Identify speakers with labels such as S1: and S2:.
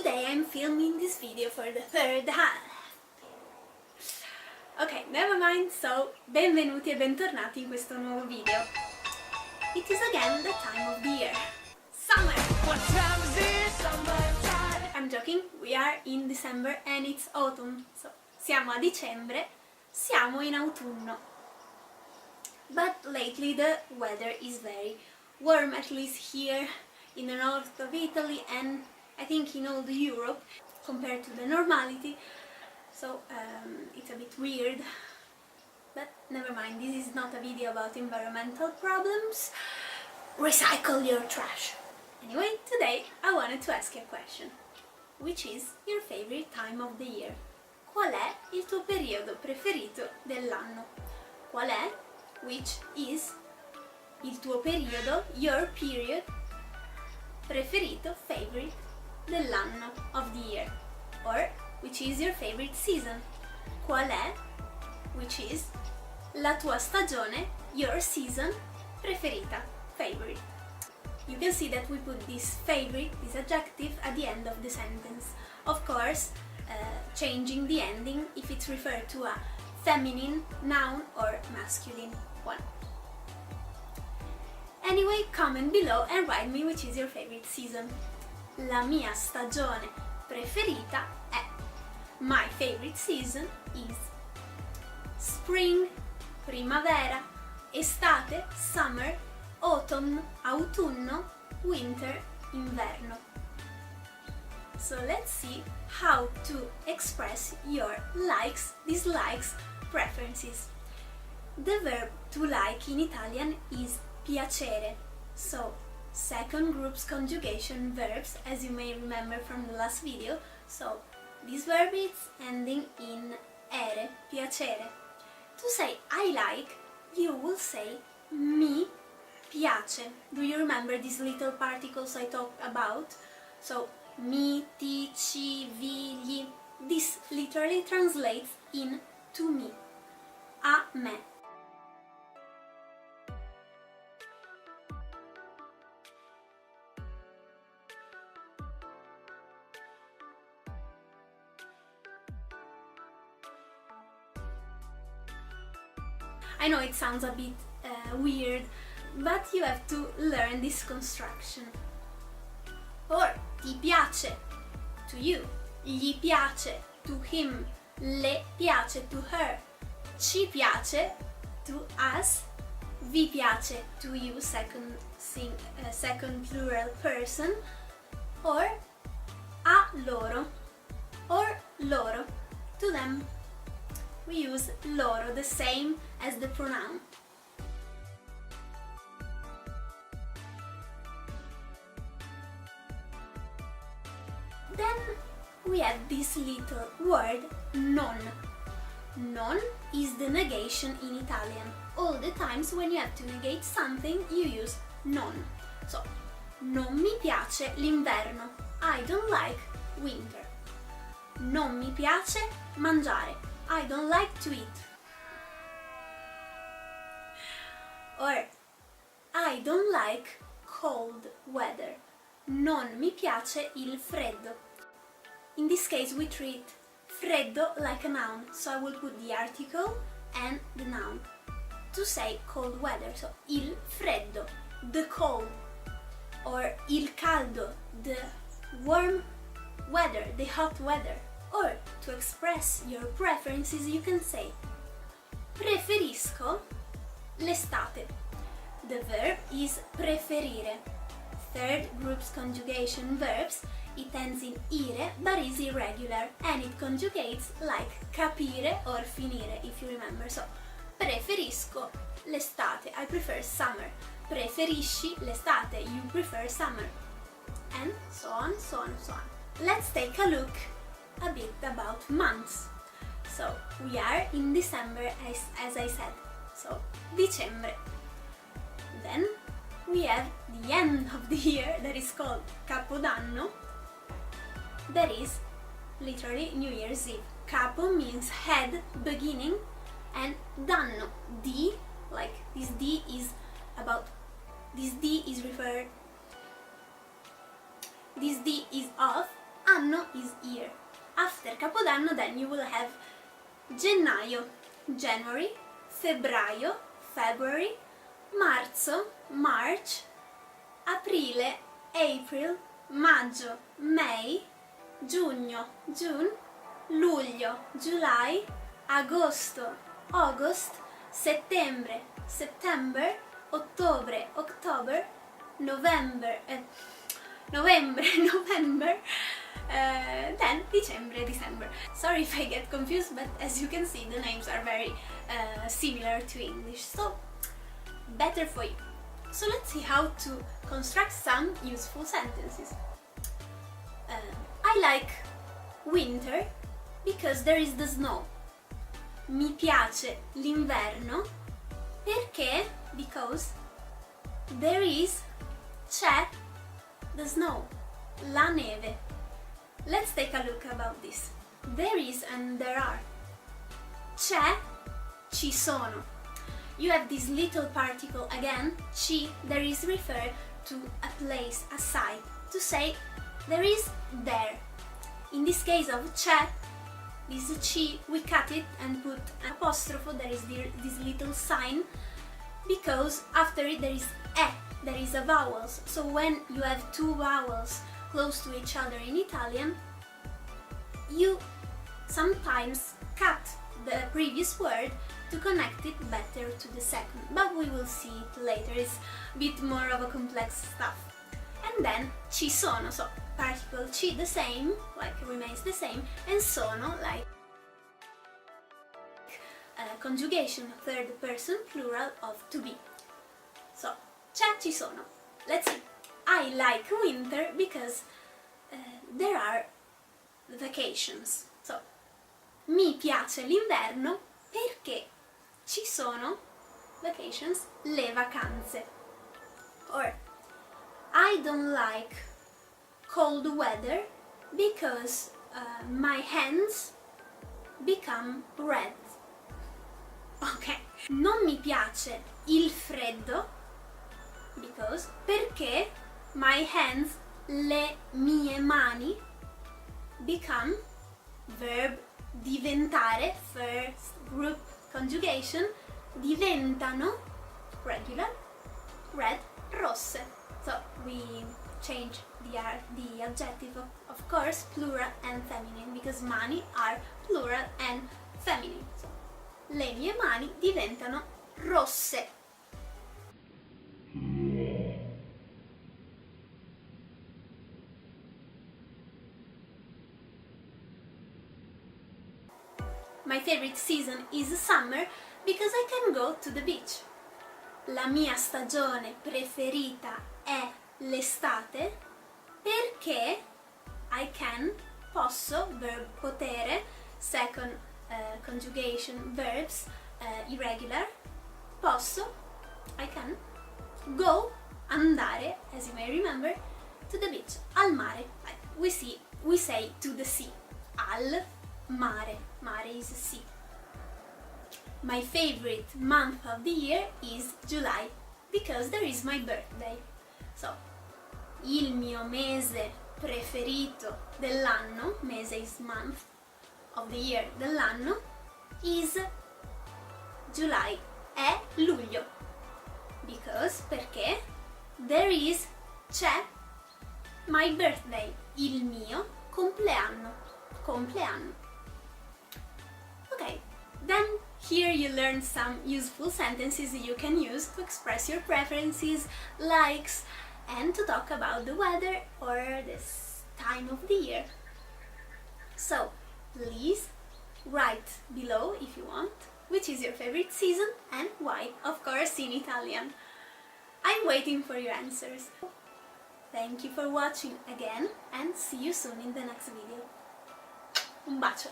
S1: today I'm filming this video for the third time. Ok, never mind, so benvenuti e bentornati in questo nuovo video. It is again the time of the year. Summer! What time is it? Summertime! I'm joking, we are in December and it's autumn. So, siamo a dicembre, siamo in autunno. But lately the weather is very warm, at least here in the north of Italy and I think in all the Europe compared to the normality. So it's a bit weird, but never mind, this is not a video about environmental problems. Recycle your trash. Anyway, today I wanted to ask you a question. Which is your favorite time of the year? Qual è il tuo periodo preferito dell'anno? Qual è, which is, il tuo periodo, your period, preferito, favorite, dell'anno, of the year? Or, which is your favorite season? Qual è, which is, la tua stagione, your season, preferita, favorite. You can see that we put this favorite, this adjective, at the end of the sentence. Of course, changing the ending if it's referred to a feminine noun or masculine one. Anyway, comment below and write me which is your favorite season. La mia stagione preferita è. My favorite season is spring, primavera, estate, summer, autumn, autunno, winter, inverno. So let's see how to express your likes, dislikes, preferences. The verb to like in Italian is piacere. So second group's conjugation verbs, as you may remember from the last video. So this verb is ending in ere, piacere. To say I like, you will say mi piace. Do you remember these little particles I talked about? So mi, ti, ci, vi, gli. This literally translates in to me, a me. I know it sounds a bit weird, but you have to learn this construction. Or, ti piace, to you, gli piace, to him, le piace, to her, ci piace, to us, vi piace, to you, second plural person, or a loro, or loro, to them. We use loro, the same as the pronoun. Then we have this little word, non. Non is the negation in Italian. All the times when you have to negate something, you use non. So, non mi piace l'inverno. I don't like winter. Non mi piace mangiare. I don't like to eat. Or, I don't like cold weather. Non mi piace il freddo. In this case we treat freddo like a noun, so I will put the article and the noun. To say cold weather, so il freddo, the cold. Or il caldo, the warm weather, the hot weather. Or, to express your preferences, you can say preferisco l'estate. The verb is preferire. Third group's conjugation verbs, it ends in ire but is irregular and it conjugates like capire or finire, if you remember. So, preferisco l'estate, I prefer summer. Preferisci l'estate, you prefer summer. And so on, so on, so on. Let's take a look a bit about months. So we are in December as I said, so dicembre. Then we have the end of the year that is called Capodanno, that is literally New Year's Eve. Capo means head, beginning, and danno, D, like this D is about, this D is referred, this D is of, anno Capodanno is here. After Capodanno then you will have gennaio, January, febbraio, February, marzo, March, aprile, April, maggio, May, giugno, June, luglio, July, agosto, August, settembre, September, ottobre, October, November, November, then December. Sorry if I get confused, but as you can see the names are very similar to English, so better for you. So let's see how to construct some useful sentences. I like winter because there is the snow. Mi piace l'inverno perché, because there is, c'è, the snow, la neve. Let's take a look about this. There is and there are. C'è, ci sono. You have this little particle again, ci, there is referred to a place, a site, to say there is there. In this case of c'è, this ci, we cut it and put an apostrophe, there is this little sign, because after it there is e, there is a vowels. So when you have two vowels close to each other in Italian, you sometimes cut the previous word to connect it better to the second, but we will see it later, it's a bit more of a complex stuff. And then ci sono, so particle ci the same, like remains the same, and sono like conjugation, third person plural of to be. So c'è, ci sono. Let's see. I like winter because there are vacations. So mi piace l'inverno perché ci sono vacations, le vacanze. Or I don't like cold weather because my hands become red. Ok. Non mi piace il freddo because, perché my hands, le mie mani, become, verb diventare, first group conjugation, diventano, regular, red, rosse. So we change the adjective, of course, plural and feminine, because mani are plural and feminine. So, le mie mani diventano rosse. My favorite season is summer because I can go to the beach. La mia stagione preferita è l'estate perché I can, posso, verb potere, second conjugation verbs, irregular, posso, I can, go, andare, as you may remember, to the beach, al mare, like we say to the sea, al mare, mare is sea. My favorite month of the year is July because there is my birthday. So, il mio mese preferito dell'anno, mese is month of the year dell'anno, is July, è luglio. Because, perché, there is, c'è, my birthday, il mio compleanno, compleanno. Okay, then here you learn some useful sentences you can use to express your preferences, likes, and to talk about the weather or this time of the year. So, please write below if you want which is your favorite season and why, of course in Italian. I'm waiting for your answers. Thank you for watching again and see you soon in the next video. Un bacio!